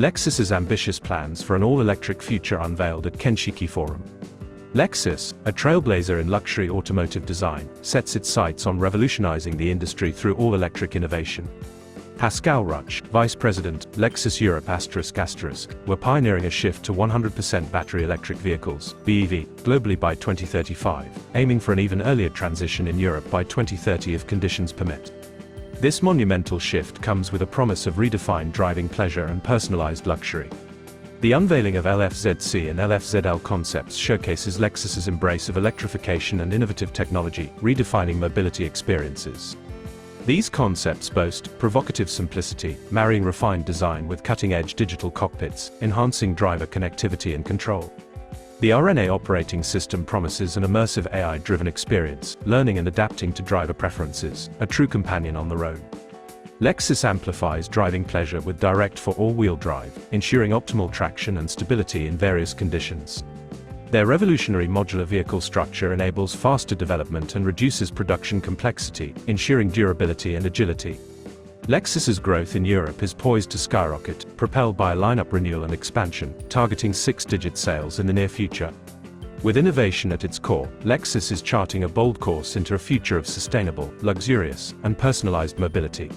Lexus's ambitious plans for an all-electric future unveiled at Kenshiki Forum. Lexus, a trailblazer in luxury automotive design, sets its sights on revolutionizing the industry through all-electric innovation. Pascal Ruch, Vice President, Lexus Europe ***, were pioneering a shift to 100% battery electric vehicles, BEV, globally by 2035, aiming for an even earlier transition in Europe by 2030 if conditions permit. This monumental shift comes with a promise of redefined driving pleasure and personalized luxury. The unveiling of LFZC and LFZL concepts showcases Lexus's embrace of electrification and innovative technology, redefining mobility experiences. These concepts boast provocative simplicity, marrying refined design with cutting-edge digital cockpits, enhancing driver connectivity and control. The Arene Operating System promises an immersive AI-driven experience, learning and adapting to driver preferences, a true companion on the road. Lexus amplifies driving pleasure with Direct4 All-Wheel Drive, ensuring optimal traction and stability in various conditions. Their revolutionary modular vehicle structure enables faster development and reduces production complexity, ensuring durability and agility. Lexus's growth in Europe is poised to skyrocket, propelled by a lineup renewal and expansion, targeting six-digit sales in the near future. With innovation at its core, Lexus is charting a bold course into a future of sustainable, luxurious, and personalized mobility.